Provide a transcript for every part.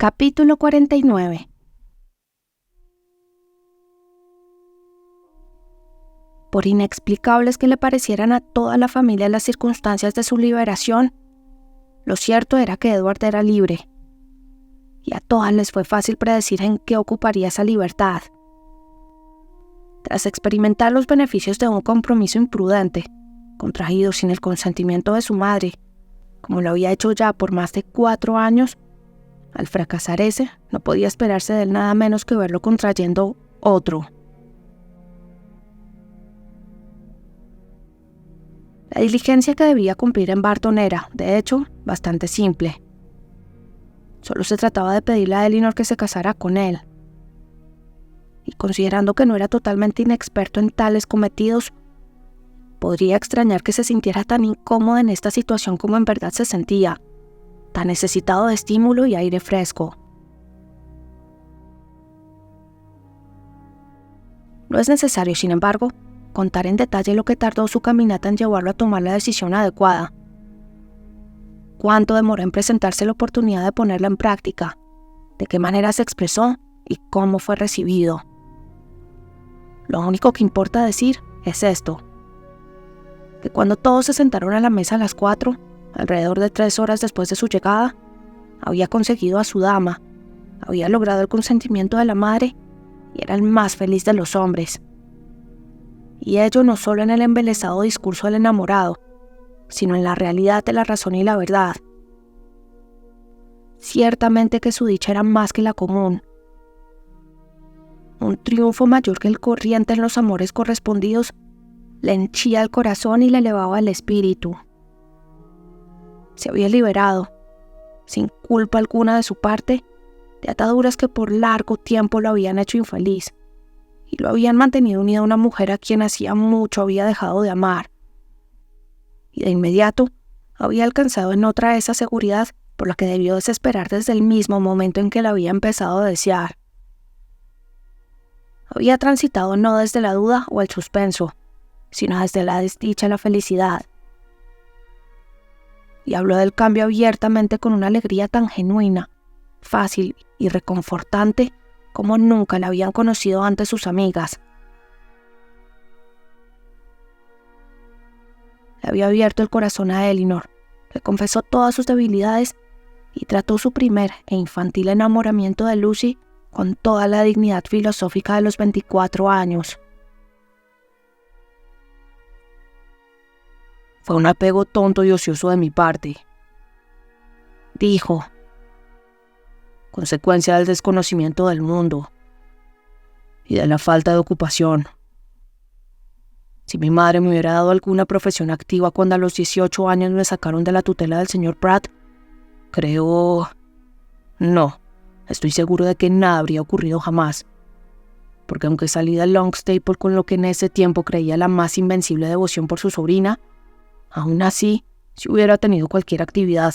Capítulo 49. Por inexplicables que le parecieran a toda la familia las circunstancias de su liberación, lo cierto era que Edward era libre, y a todas les fue fácil predecir en qué ocuparía esa libertad. Tras experimentar los beneficios de un compromiso imprudente, contraído sin el consentimiento de su madre, como lo había hecho ya por más de 4 años, al fracasar ese, no podía esperarse de él nada menos que verlo contrayendo otro. La diligencia que debía cumplir en Barton era, de hecho, bastante simple. Solo se trataba de pedirle a Elinor que se casara con él. Y considerando que no era totalmente inexperto en tales cometidos, podría extrañar que se sintiera tan incómodo en esta situación como en verdad se sentía, tan necesitado de estímulo y aire fresco. No es necesario, sin embargo, contar en detalle lo que tardó su caminata en llevarlo a tomar la decisión adecuada. Cuánto demoró en presentarse la oportunidad de ponerla en práctica, de qué manera se expresó y cómo fue recibido. Lo único que importa decir es esto: que cuando todos se sentaron a la mesa a las 4, alrededor de 3 horas después de su llegada, había conseguido a su dama, había logrado el consentimiento de la madre y era el más feliz de los hombres. Y ello no solo en el embelesado discurso del enamorado, sino en la realidad de la razón y la verdad. Ciertamente que su dicha era más que la común. Un triunfo mayor que el corriente en los amores correspondidos le henchía el corazón y le elevaba el espíritu. Se había liberado, sin culpa alguna de su parte, de ataduras que por largo tiempo lo habían hecho infeliz y lo habían mantenido unido a una mujer a quien hacía mucho había dejado de amar. Y de inmediato había alcanzado en otra esa seguridad por la que debió desesperar desde el mismo momento en que la había empezado a desear. Había transitado no desde la duda o el suspenso, sino desde la desdicha a la felicidad. Y habló del cambio abiertamente con una alegría tan genuina, fácil y reconfortante como nunca la habían conocido antes sus amigas. Le había abierto el corazón a Elinor, le confesó todas sus debilidades y trató su primer e infantil enamoramiento de Lucy con toda la dignidad filosófica de los 24 años. Fue un apego tonto y ocioso de mi parte, dijo, consecuencia del desconocimiento del mundo y de la falta de ocupación. Si mi madre me hubiera dado alguna profesión activa cuando a los 18 años me sacaron de la tutela del señor Pratt, no, estoy seguro de que nada habría ocurrido jamás, porque aunque salí de Longstaple con lo que en ese tiempo creía la más invencible devoción por su sobrina, aún así, si hubiera tenido cualquier actividad,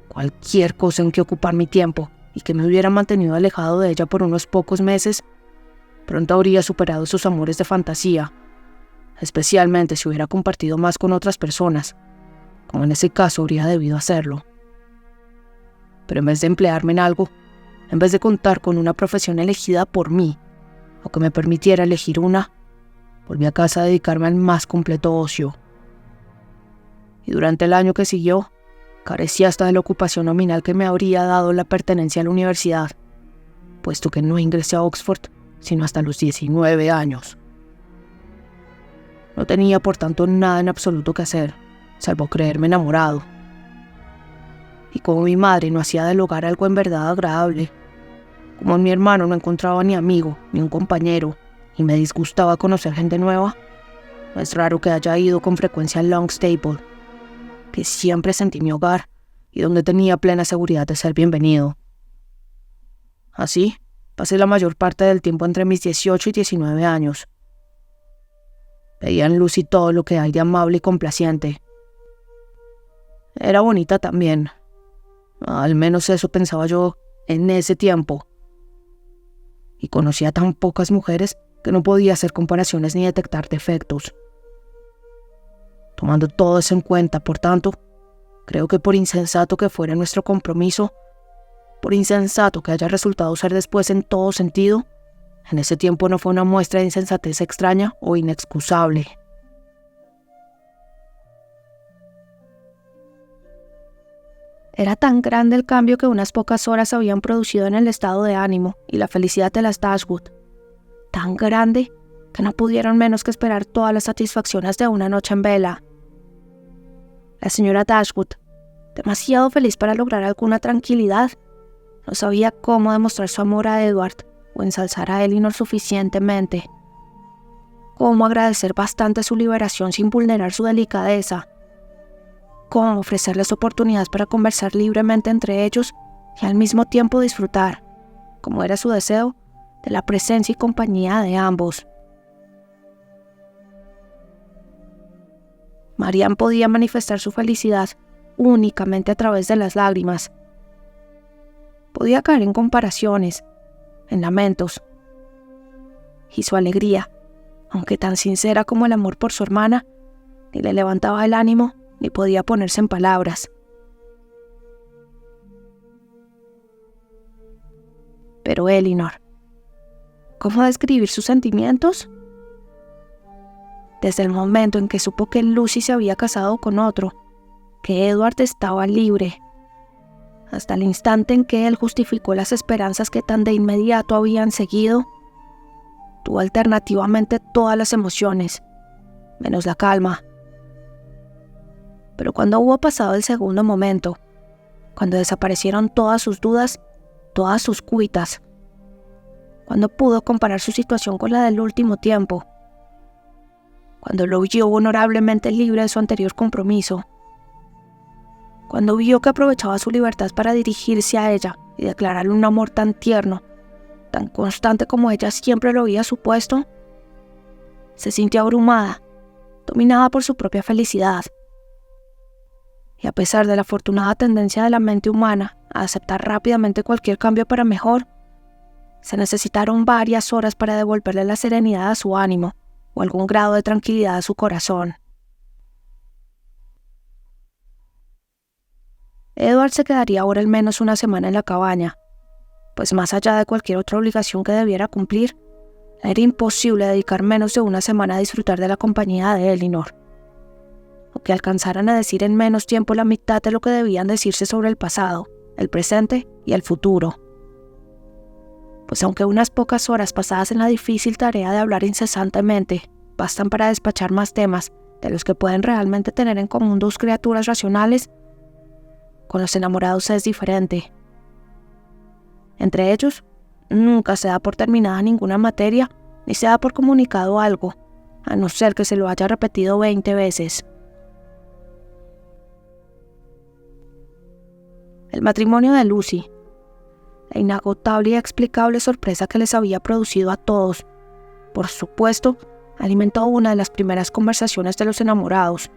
cualquier cosa en que ocupar mi tiempo y que me hubiera mantenido alejado de ella por unos pocos meses, pronto habría superado sus amores de fantasía, especialmente si hubiera compartido más con otras personas, como en ese caso habría debido hacerlo. Pero en vez de emplearme en algo, en vez de contar con una profesión elegida por mí, o que me permitiera elegir una, volví a casa a dedicarme al más completo ocio. Y durante el año que siguió, carecía hasta de la ocupación nominal que me habría dado la pertenencia a la universidad, puesto que no ingresé a Oxford sino hasta los 19 años. No tenía, por tanto, nada en absoluto que hacer, salvo creerme enamorado. Y como mi madre no hacía del hogar algo en verdad agradable, como mi hermano no encontraba ni amigo ni un compañero y me disgustaba conocer gente nueva, no es raro que haya ido con frecuencia a Longstaple, que siempre sentí mi hogar y donde tenía plena seguridad de ser bienvenido. Así, pasé la mayor parte del tiempo entre mis 18 y 19 años. Veía en Lucy todo lo que hay de amable y complaciente. Era bonita también. Al menos eso pensaba yo en ese tiempo. Y conocía tan pocas mujeres que no podía hacer comparaciones ni detectar defectos. Tomando todo eso en cuenta, por tanto, creo que por insensato que fuera nuestro compromiso, por insensato que haya resultado ser después en todo sentido, en ese tiempo no fue una muestra de insensatez extraña o inexcusable. Era tan grande el cambio que unas pocas horas habían producido en el estado de ánimo y la felicidad de las Dashwood. Tan grande que no pudieron menos que esperar todas las satisfacciones de una noche en vela. La señora Dashwood, demasiado feliz para lograr alguna tranquilidad, no sabía cómo demostrar su amor a Edward o ensalzar a Elinor suficientemente. Cómo agradecer bastante su liberación sin vulnerar su delicadeza. Cómo ofrecerles oportunidades para conversar libremente entre ellos y al mismo tiempo disfrutar, como era su deseo, de la presencia y compañía de ambos. Marianne podía manifestar su felicidad únicamente a través de las lágrimas. Podía caer en comparaciones, en lamentos. Y su alegría, aunque tan sincera como el amor por su hermana, ni le levantaba el ánimo ni podía ponerse en palabras. Pero Elinor, ¿cómo describir sus sentimientos? Desde el momento en que supo que Lucy se había casado con otro, que Edward estaba libre, hasta el instante en que él justificó las esperanzas que tan de inmediato habían seguido, tuvo alternativamente todas las emociones, menos la calma. Pero cuando hubo pasado el segundo momento, cuando desaparecieron todas sus dudas, todas sus cuitas, cuando pudo comparar su situación con la del último tiempo, cuando lo vio honorablemente libre de su anterior compromiso, cuando vio que aprovechaba su libertad para dirigirse a ella y declararle un amor tan tierno, tan constante como ella siempre lo había supuesto, se sintió abrumada, dominada por su propia felicidad. Y a pesar de la afortunada tendencia de la mente humana a aceptar rápidamente cualquier cambio para mejor, se necesitaron varias horas para devolverle la serenidad a su ánimo o algún grado de tranquilidad a su corazón. Edward se quedaría ahora al menos una semana en la cabaña, pues más allá de cualquier otra obligación que debiera cumplir, era imposible dedicar menos de una semana a disfrutar de la compañía de Elinor, o que alcanzaran a decir en menos tiempo la mitad de lo que debían decirse sobre el pasado, el presente y el futuro. Pues aunque unas pocas horas pasadas en la difícil tarea de hablar incesantemente bastan para despachar más temas de los que pueden realmente tener en común dos criaturas racionales, con los enamorados es diferente. Entre ellos, nunca se da por terminada ninguna materia ni se da por comunicado algo, a no ser que se lo haya repetido 20 veces. El matrimonio de Lucy, la inagotable y explicable sorpresa que les había producido a todos, por supuesto, alimentó una de las primeras conversaciones de los enamorados.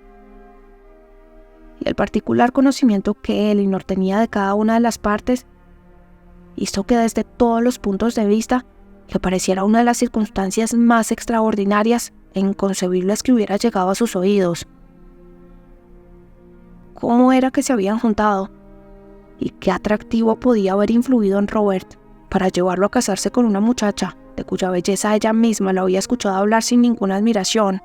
Y el particular conocimiento que Elinor tenía de cada una de las partes hizo que desde todos los puntos de vista le pareciera una de las circunstancias más extraordinarias e inconcebibles que hubiera llegado a sus oídos. ¿Cómo era que se habían juntado? ¿Y qué atractivo podía haber influido en Robert para llevarlo a casarse con una muchacha de cuya belleza ella misma lo había escuchado hablar sin ninguna admiración?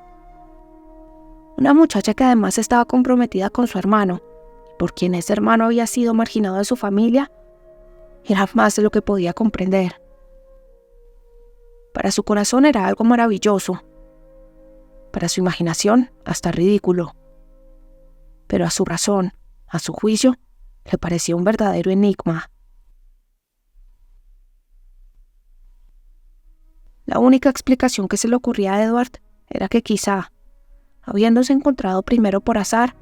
Una muchacha que además estaba comprometida con su hermano, por quien ese hermano había sido marginado de su familia, era más de lo que podía comprender. Para su corazón era algo maravilloso, para su imaginación hasta ridículo, pero a su razón, a su juicio, le parecía un verdadero enigma. La única explicación que se le ocurría a Edward era que quizá, habiéndose encontrado primero por azar,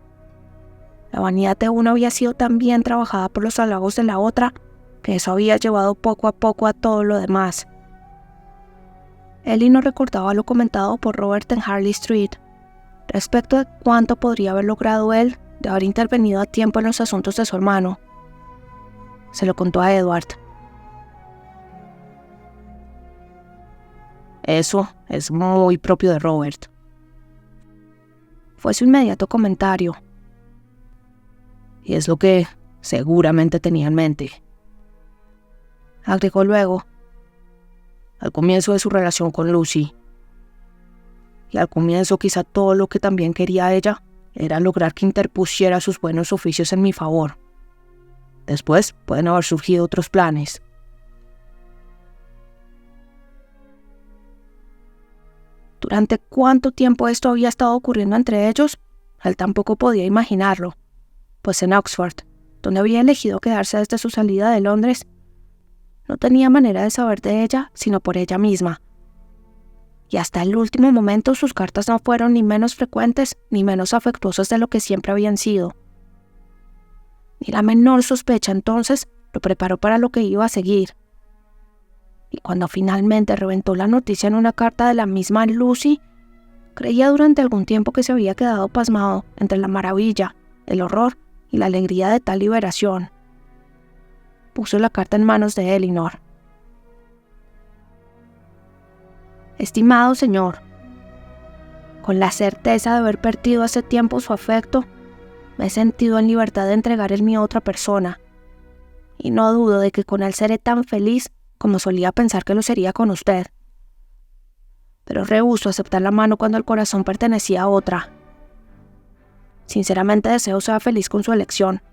la vanidad de una había sido tan bien trabajada por los halagos de la otra que eso había llevado poco a poco a todo lo demás. Elinor recordaba lo comentado por Robert en Harley Street respecto de cuánto podría haber logrado él de haber intervenido a tiempo en los asuntos de su hermano. Se lo contó a Edward. Eso es muy propio de Robert, fue su inmediato comentario. Y es lo que seguramente tenía en mente. agregó luego, al comienzo de su relación con Lucy. Y al comienzo quizá todo lo que también quería ella era lograr que interpusiera sus buenos oficios en mi favor. Después pueden haber surgido otros planes. ¿Durante cuánto tiempo esto había estado ocurriendo entre ellos? Él tampoco podía imaginarlo, pues en Oxford, donde había elegido quedarse desde su salida de Londres, no tenía manera de saber de ella sino por ella misma. Y hasta el último momento sus cartas no fueron ni menos frecuentes ni menos afectuosas de lo que siempre habían sido. Ni la menor sospecha entonces lo preparó para lo que iba a seguir. Y cuando finalmente reventó la noticia en una carta de la misma Lucy, creía durante algún tiempo que se había quedado pasmado entre la maravilla, el horror y la alegría de tal liberación. Puso la carta en manos de Elinor. Estimado señor, con la certeza de haber perdido hace tiempo su afecto, me he sentido en libertad de entregar el mío a otra persona, y no dudo de que con él seré tan feliz como solía pensar que lo sería con usted. Pero rehúso aceptar la mano cuando el corazón pertenecía a otra. Sinceramente deseo sea feliz con su elección,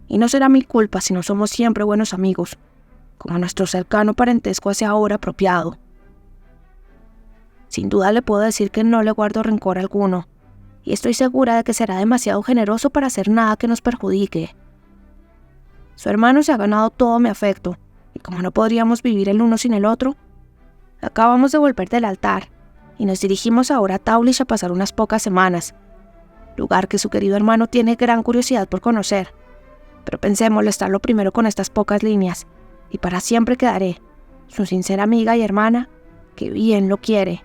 y no será mi culpa si no somos siempre buenos amigos, como nuestro cercano parentesco hace ahora apropiado. Sin duda le puedo decir que no le guardo rencor alguno, y estoy segura de que será demasiado generoso para hacer nada que nos perjudique. Su hermano se ha ganado todo mi afecto, y como no podríamos vivir el uno sin el otro, acabamos de volver del altar, y nos dirigimos ahora a Dawlish a pasar unas pocas semanas, lugar que su querido hermano tiene gran curiosidad por conocer. Pero pensé molestarlo primero con estas pocas líneas, y para siempre quedaré, su sincera amiga y hermana, que bien lo quiere,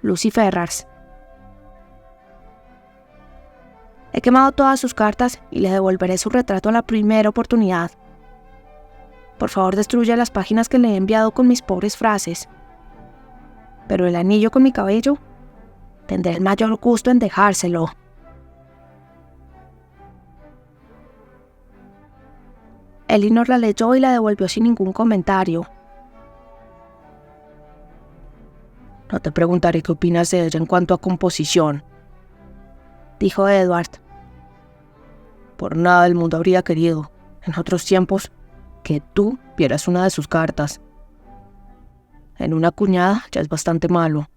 Lucy Ferrars. He quemado todas sus cartas y le devolveré su retrato a la primera oportunidad. Por favor, destruya las páginas que le he enviado con mis pobres frases. Pero el anillo con mi cabello, tendré el mayor gusto en dejárselo. Elinor la leyó y la devolvió sin ningún comentario. No te preguntaré qué opinas de ella en cuanto a composición, dijo Edward. Por nada del mundo habría querido, en otros tiempos, que tú vieras una de sus cartas. En una cuñada ya es bastante malo,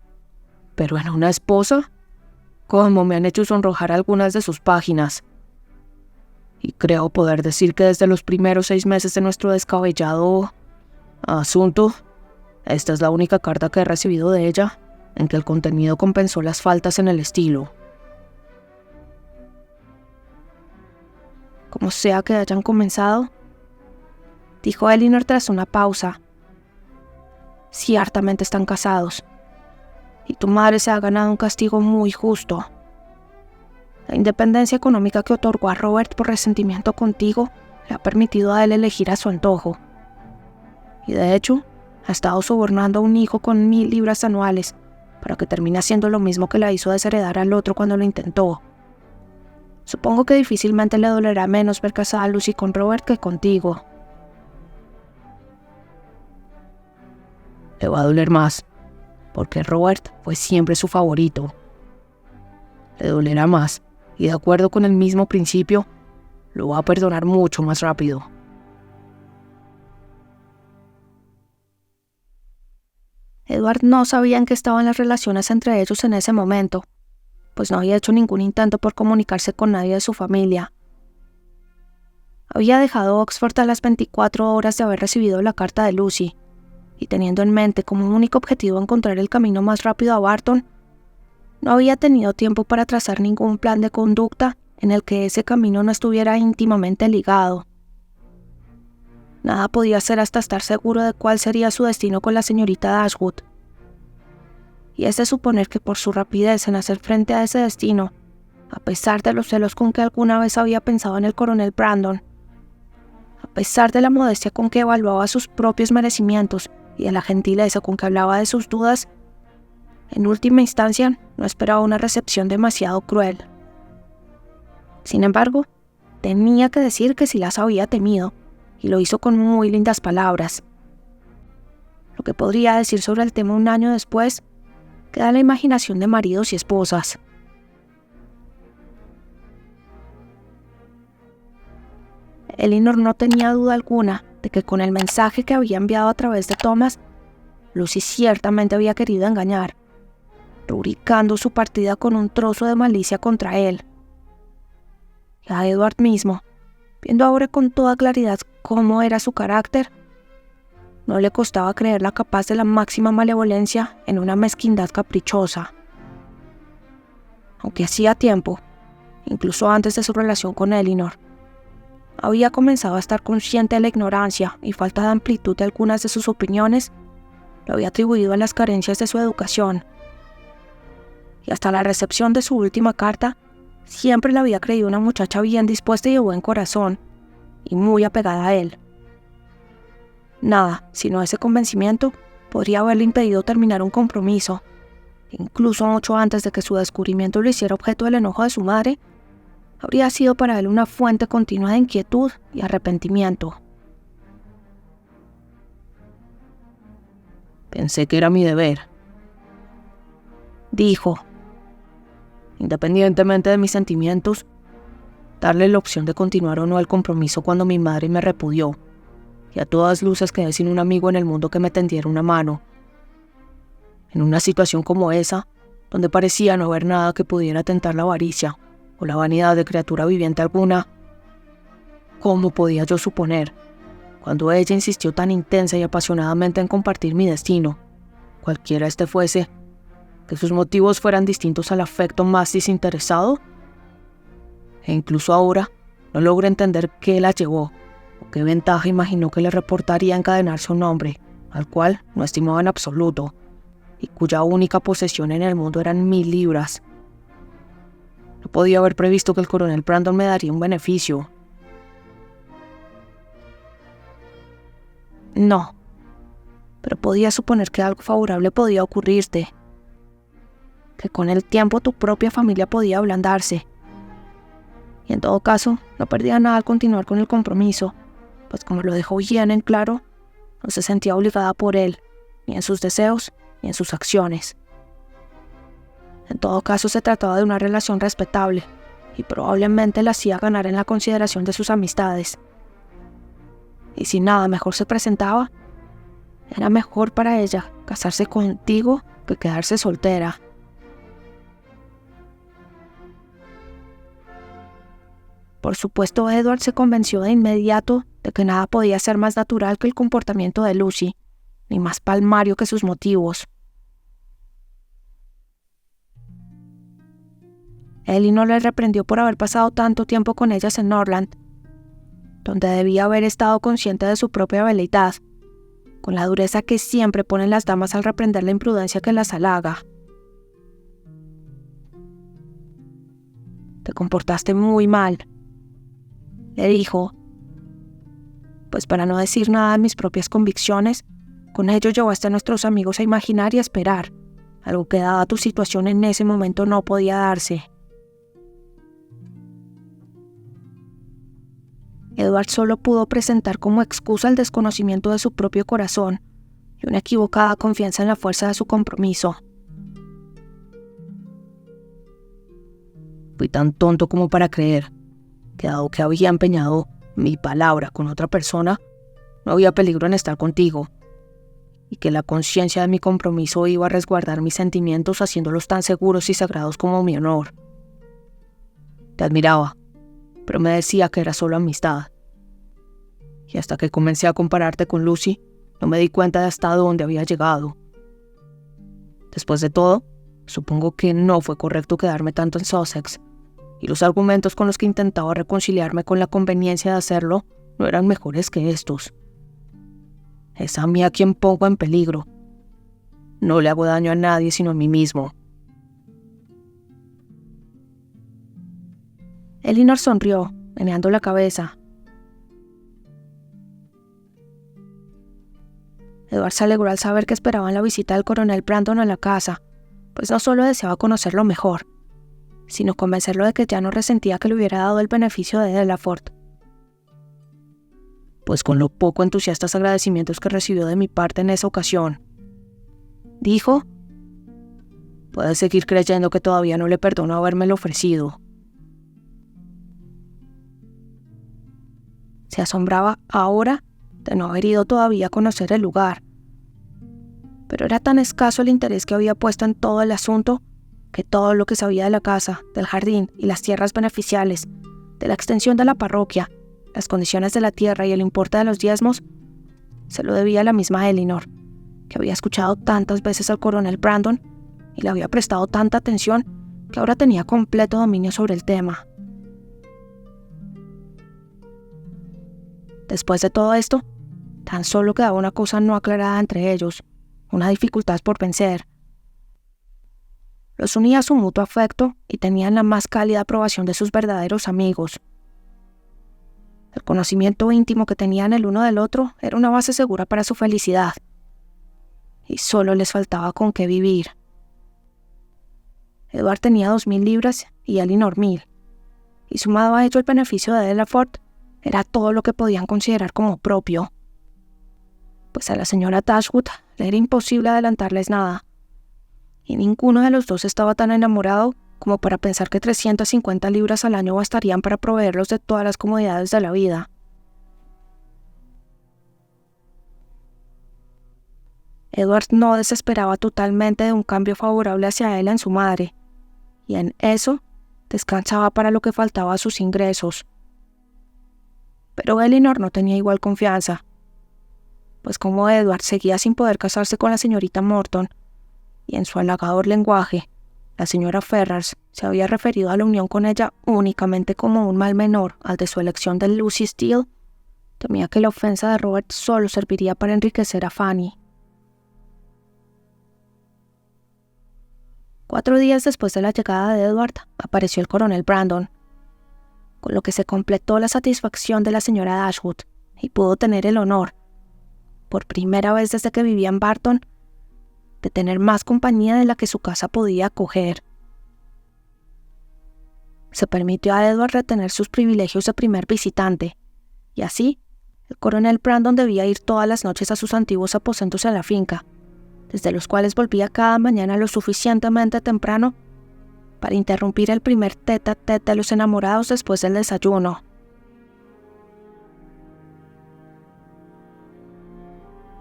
pero en una esposa, ¿cómo me han hecho sonrojar algunas de sus páginas? Y creo poder decir que desde los primeros 6 meses de nuestro descabellado asunto, esta es la única carta que he recibido de ella en que el contenido compensó las faltas en el estilo. Como sea que hayan comenzado, dijo Elinor tras una pausa, ciertamente están casados, y tu madre se ha ganado un castigo muy justo. La independencia económica que otorgó a Robert por resentimiento contigo le ha permitido a él elegir a su antojo. Y de hecho, ha estado sobornando a un hijo con 1,000 libras anuales para que termine haciendo lo mismo que la hizo desheredar al otro cuando lo intentó. Supongo que difícilmente le dolerá menos ver casada a Lucy con Robert que contigo. Le va a doler más, porque Robert fue siempre su favorito. Le dolerá más, y de acuerdo con el mismo principio, lo va a perdonar mucho más rápido. Edward no sabía en qué estaban las relaciones entre ellos en ese momento, pues no había hecho ningún intento por comunicarse con nadie de su familia. Había dejado Oxford a las 24 horas de haber recibido la carta de Lucy, y teniendo en mente como único objetivo encontrar el camino más rápido a Barton, no había tenido tiempo para trazar ningún plan de conducta en el que ese camino no estuviera íntimamente ligado. Nada podía hacer hasta estar seguro de cuál sería su destino con la señorita Dashwood. Y es de suponer que por su rapidez en hacer frente a ese destino, a pesar de los celos con que alguna vez había pensado en el coronel Brandon, a pesar de la modestia con que evaluaba sus propios merecimientos y de la gentileza con que hablaba de sus dudas, en última instancia no esperaba una recepción demasiado cruel. Sin embargo, tenía que decir que sí las había temido, y lo hizo con muy lindas palabras, Lo que podría decir sobre el tema un año después queda en la imaginación de maridos y esposas. Elinor no tenía duda alguna de que con el mensaje que había enviado a través de Thomas, Lucy ciertamente había querido engañar, rubricando su partida con un trozo de malicia contra él. Y a Edward mismo, viendo ahora con toda claridad cómo era su carácter, no le costaba creerla capaz de la máxima malevolencia en una mezquindad caprichosa. Aunque hacía tiempo, incluso antes de su relación con Elinor, había comenzado a estar consciente de la ignorancia y falta de amplitud de algunas de sus opiniones, lo había atribuido a las carencias de su educación. Y hasta la recepción de su última carta, siempre la había creído una muchacha bien dispuesta y de buen corazón, y muy apegada a él. Nada, sino ese convencimiento, podría haberle impedido terminar un compromiso. Incluso mucho antes de que su descubrimiento lo hiciera objeto del enojo de su madre, habría sido para él una fuente continua de inquietud y arrepentimiento. Pensé que era mi deber, dijo, independientemente de mis sentimientos, darle la opción de continuar o no el compromiso cuando mi madre me repudió, y a todas luces quedé sin un amigo en el mundo que me tendiera una mano. En una situación como esa, donde parecía no haber nada que pudiera tentar la avaricia o la vanidad de criatura viviente alguna, ¿cómo podía yo suponer, cuando ella insistió tan intensa y apasionadamente en compartir mi destino, cualquiera este fuese, que sus motivos fueran distintos al afecto más desinteresado? E incluso ahora no logro entender qué la llevó, o qué ventaja imaginó que le reportaría encadenarse a un hombre, al cual no estimaba en absoluto, y cuya única posesión en el mundo eran 1000 libras. No podía haber previsto que el coronel Brandon me daría un beneficio. No, pero podía suponer que algo favorable podía ocurrirte, que con el tiempo tu propia familia podía ablandarse. Y en todo caso, no perdía nada al continuar con el compromiso, pues como lo dejó bien en claro, no se sentía obligada por él, ni en sus deseos, ni en sus acciones. En todo caso, se trataba de una relación respetable, y probablemente la hacía ganar en la consideración de sus amistades. Y si nada mejor se presentaba, era mejor para ella casarse contigo que quedarse soltera. Por supuesto, Edward se convenció de inmediato de que nada podía ser más natural que el comportamiento de Lucy, ni más palmario que sus motivos. Elinor le reprendió por haber pasado tanto tiempo con ellas en Norland, donde debía haber estado consciente de su propia veleidad, con la dureza que siempre ponen las damas al reprender la imprudencia que las halaga. Te comportaste muy mal, le dijo, pues para no decir nada de mis propias convicciones, con ello llevaste a nuestros amigos a imaginar y a esperar, algo que dada tu situación en ese momento no podía darse. Edward solo pudo presentar como excusa el desconocimiento de su propio corazón y una equivocada confianza en la fuerza de su compromiso. Fui tan tonto como para creer que dado que había empeñado mi palabra con otra persona, no había peligro en estar contigo, y que la conciencia de mi compromiso iba a resguardar mis sentimientos haciéndolos tan seguros y sagrados como mi honor. Te admiraba, pero me decía que era solo amistad. Y hasta que comencé a compararte con Lucy, no me di cuenta de hasta dónde había llegado. Después de todo, supongo que no fue correcto quedarme tanto en Sussex, y los argumentos con los que intentaba reconciliarme con la conveniencia de hacerlo no eran mejores que estos. Es a mí a quien pongo en peligro. No le hago daño a nadie sino a mí mismo. Elinor sonrió, meneando la cabeza. Edward se alegró al saber que esperaban la visita del coronel Brandon a la casa, pues no solo deseaba conocerlo mejor, sino convencerlo de que ya no resentía que le hubiera dado el beneficio de Delaford. pues con lo poco entusiastas agradecimientos que recibió de mi parte en esa ocasión. Dijo: «Puedes seguir creyendo que todavía no le perdono habérmelo ofrecido». Se asombraba ahora de no haber ido todavía a conocer el lugar. Pero era tan escaso el interés que había puesto en todo el asunto que todo lo que sabía de la casa, del jardín y las tierras beneficiales, de la extensión de la parroquia, las condiciones de la tierra y el importe de los diezmos, se lo debía a la misma Elinor, que había escuchado tantas veces al coronel Brandon y le había prestado tanta atención que ahora tenía completo dominio sobre el tema. Después de todo esto, tan solo quedaba una cosa no aclarada entre ellos, una dificultad por vencer. Los unía su mutuo afecto y tenían la más cálida aprobación de sus verdaderos amigos. El conocimiento íntimo que tenían el uno del otro era una base segura para su felicidad. Y solo les faltaba con qué vivir. Edward tenía 2,000 libras y Elinor 1,000, y sumado a ello el beneficio de Delaford, era todo lo que podían considerar como propio. Pues a la señora Dashwood le era imposible adelantarles nada, y ninguno de los dos estaba tan enamorado como para pensar que 350 libras al año bastarían para proveerlos de todas las comodidades de la vida. Edward no desesperaba totalmente de un cambio favorable hacia él en su madre, y en eso descansaba para lo que faltaba a sus ingresos. Pero Elinor no tenía igual confianza, pues como Edward seguía sin poder casarse con la señorita Morton, y en su halagador lenguaje, la señora Ferrars se había referido a la unión con ella únicamente como un mal menor al de su elección de Lucy Steele, temía que la ofensa de Robert solo serviría para enriquecer a Fanny. 4 días después de la llegada de Edward, apareció el coronel Brandon, con lo que se completó la satisfacción de la señora Dashwood y pudo tener el honor, por primera vez desde que vivía en Barton, de tener más compañía de la que su casa podía acoger. Se permitió a Edward retener sus privilegios de primer visitante, y así, el coronel Brandon debía ir todas las noches a sus antiguos aposentos en la finca, desde los cuales volvía cada mañana lo suficientemente temprano para interrumpir el primer tete-a-tete de los enamorados después del desayuno.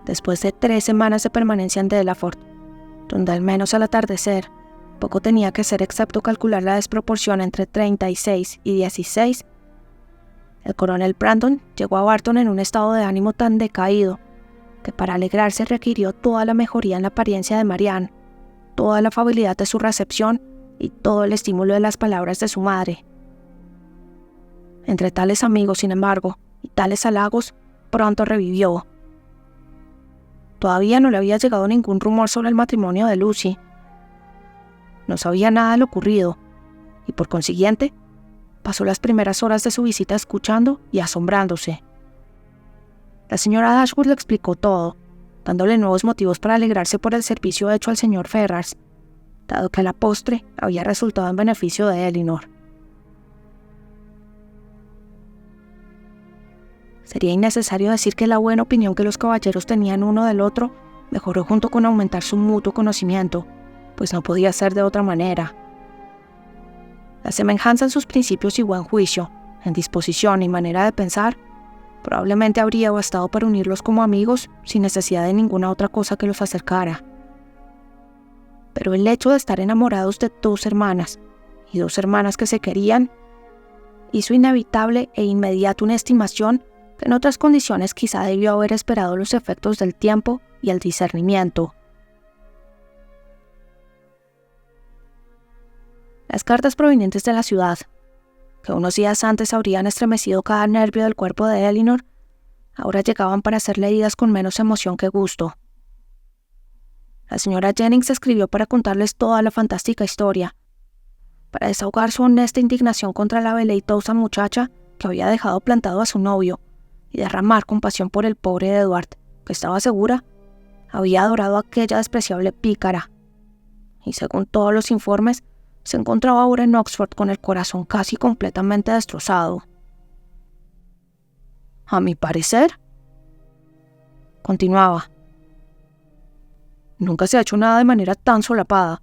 Después de 3 semanas de permanencia en Delaford, donde al menos al atardecer poco tenía que hacer excepto calcular la desproporción entre 36 y 16, el coronel Brandon llegó a Barton en un estado de ánimo tan decaído que para alegrarse requirió toda la mejoría en la apariencia de Marianne, toda la afabilidad de su recepción y todo el estímulo de las palabras de su madre. Entre tales amigos, sin embargo, y tales halagos, pronto revivió. Todavía no le había llegado ningún rumor sobre el matrimonio de Lucy. No sabía nada de lo ocurrido, y por consiguiente, pasó las primeras horas de su visita escuchando y asombrándose. La señora Dashwood le explicó todo, dándole nuevos motivos para alegrarse por el servicio hecho al señor Ferrars, dado que a la postre había resultado en beneficio de Elinor. Sería innecesario decir que la buena opinión que los caballeros tenían uno del otro mejoró junto con aumentar su mutuo conocimiento, pues no podía ser de otra manera. La semejanza en sus principios y buen juicio, en disposición y manera de pensar, probablemente habría bastado para unirlos como amigos sin necesidad de ninguna otra cosa que los acercara. Pero el hecho de estar enamorados de 2 hermanas, y 2 hermanas que se querían, hizo inevitable e inmediata una estimación que en otras condiciones quizá debió haber esperado los efectos del tiempo y el discernimiento. Las cartas provenientes de la ciudad, que unos días antes habrían estremecido cada nervio del cuerpo de Elinor, ahora llegaban para ser leídas con menos emoción que gusto. La señora Jennings escribió para contarles toda la fantástica historia, para desahogar su honesta indignación contra la veleitosa muchacha que había dejado plantado a su novio y derramar compasión por el pobre Edward, que estaba segura había adorado a aquella despreciable pícara, y según todos los informes, se encontraba ahora en Oxford con el corazón casi completamente destrozado. A mi parecer, continuaba, nunca se ha hecho nada de manera tan solapada,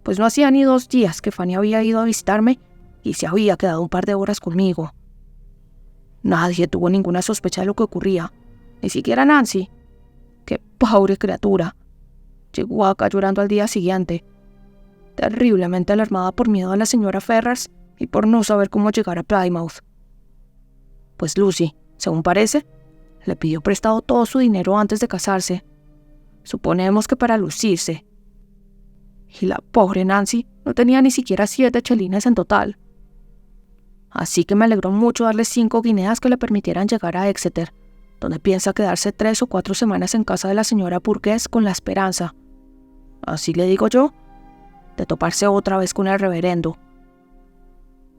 pues no hacía ni 2 días que Fanny había ido a visitarme y se había quedado un par de horas conmigo. Nadie tuvo ninguna sospecha de lo que ocurría, ni siquiera Nancy. ¡Qué pobre criatura! Llegó acá llorando al día siguiente, terriblemente alarmada por miedo a la señora Ferrars y por no saber cómo llegar a Plymouth. Pues Lucy, según parece, le pidió prestado todo su dinero antes de casarse. Suponemos que para lucirse. Y la pobre Nancy no tenía ni siquiera 7 chelines en total. Así que me alegró mucho darle 5 guineas que le permitieran llegar a Exeter, donde piensa quedarse 3 o 4 semanas en casa de la señora Burgess con la esperanza, así le digo yo, de toparse otra vez con el reverendo.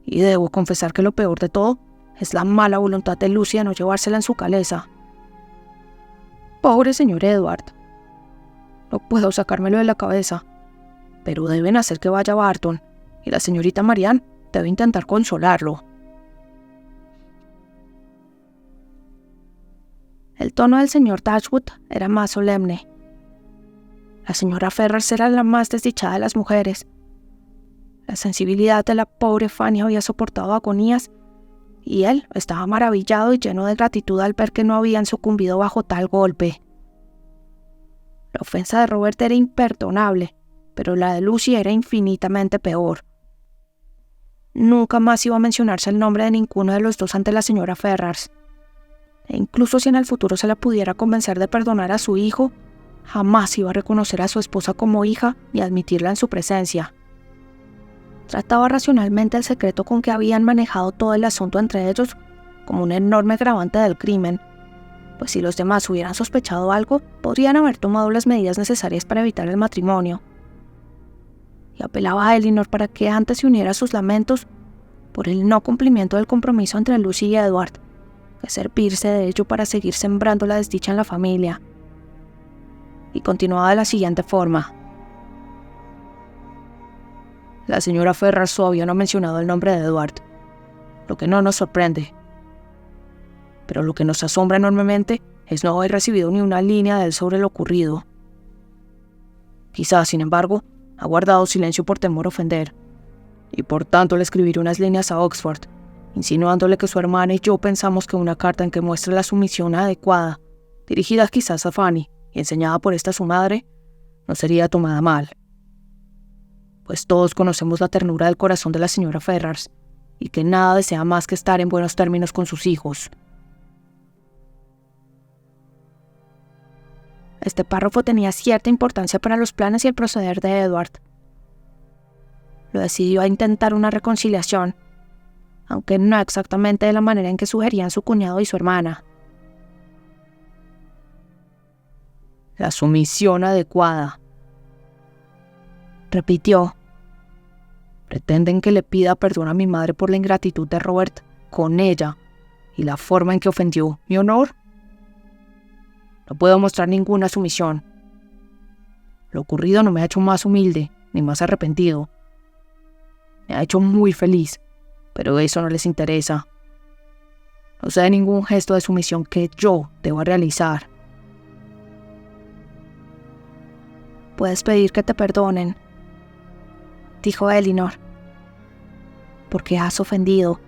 Y debo confesar que lo peor de todo es la mala voluntad de Lucy de no llevársela en su caleza. Pobre señor Edward. No puedo sacármelo de la cabeza, pero deben hacer que vaya a Barton, y la señorita Marianne debe intentar consolarlo. El tono del señor Dashwood era más solemne. La señora Ferrars era la más desdichada de las mujeres. La sensibilidad de la pobre Fanny había soportado agonías, y él estaba maravillado y lleno de gratitud al ver que no habían sucumbido bajo tal golpe. La ofensa de Robert era imperdonable, pero la de Lucy era infinitamente peor. Nunca más iba a mencionarse el nombre de ninguno de los dos ante la señora Ferrars. E incluso si en el futuro se la pudiera convencer de perdonar a su hijo, jamás iba a reconocer a su esposa como hija ni admitirla en su presencia. Trataba racionalmente el secreto con que habían manejado todo el asunto entre ellos como un enorme agravante del crimen, pues si los demás hubieran sospechado algo, podrían haber tomado las medidas necesarias para evitar el matrimonio. Y apelaba a Elinor para que antes se uniera a sus lamentos por el no cumplimiento del compromiso entre Lucy y Edward, que servirse de ello para seguir sembrando la desdicha en la familia. Y continuaba de la siguiente forma. La señora Ferrars todavía no ha mencionado el nombre de Edward, lo que no nos sorprende. Pero lo que nos asombra enormemente es no haber recibido ni una línea de él sobre lo ocurrido. Quizás, sin embargo, ha guardado silencio por temor a ofender, y por tanto le escribiré unas líneas a Oxford, insinuándole que su hermana y yo pensamos que una carta en que muestre la sumisión adecuada, dirigida quizás a Fanny y enseñada por esta su madre, no sería tomada mal. Pues todos conocemos la ternura del corazón de la señora Ferrars, y que nada desea más que estar en buenos términos con sus hijos. Este párrafo tenía cierta importancia para los planes y el proceder de Edward. Lo decidió a intentar una reconciliación, aunque no exactamente de la manera en que sugerían su cuñado y su hermana. La sumisión adecuada, repitió. Pretenden que le pida perdón a mi madre por la ingratitud de Robert con ella y la forma en que ofendió mi honor. No puedo mostrar ninguna sumisión. Lo ocurrido no me ha hecho más humilde ni más arrepentido. Me ha hecho muy feliz, pero eso no les interesa. No sé de ningún gesto de sumisión que yo deba realizar. Puedes pedir que te perdonen, dijo Elinor, porque has ofendido.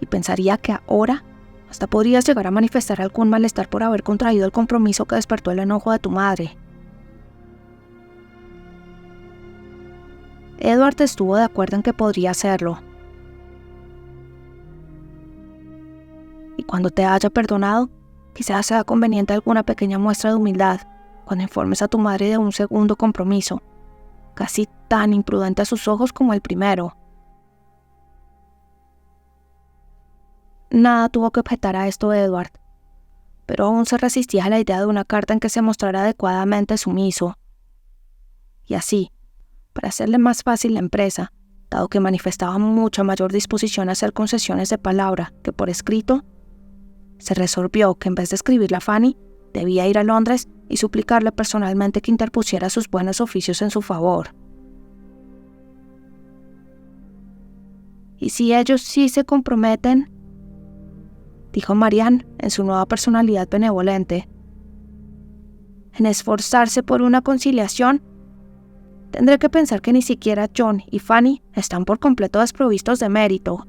Y pensaría que ahora hasta podrías llegar a manifestar algún malestar por haber contraído el compromiso que despertó el enojo de tu madre. Edward estuvo de acuerdo en que podría hacerlo. Y cuando te haya perdonado, quizás sea conveniente alguna pequeña muestra de humildad cuando informes a tu madre de un segundo compromiso, casi tan imprudente a sus ojos como el primero. Nada tuvo que objetar a esto Edward, pero aún se resistía a la idea de una carta en que se mostrara adecuadamente sumiso. Y así, para hacerle más fácil la empresa, dado que manifestaba mucha mayor disposición a hacer concesiones de palabra que por escrito, se resolvió que en vez de escribirle a Fanny, debía ir a Londres y suplicarle personalmente que interpusiera sus buenos oficios en su favor. Y si ellos sí se comprometen, dijo Marianne en su nueva personalidad benevolente. ¿En esforzarse por una conciliación? Tendré que pensar que ni siquiera John y Fanny están por completo desprovistos de mérito.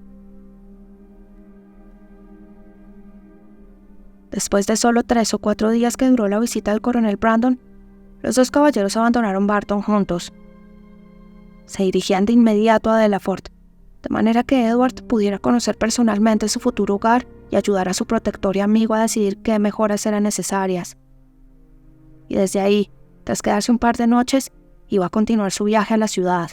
Después de solo 3 o 4 días que duró la visita del coronel Brandon, los dos caballeros abandonaron Barton juntos. Se dirigían de inmediato a Delafort, de manera que Edward pudiera conocer personalmente su futuro hogar y ayudar a su protector y amigo a decidir qué mejoras eran necesarias. Y desde ahí, tras quedarse un par de noches, iba a continuar su viaje a la ciudad.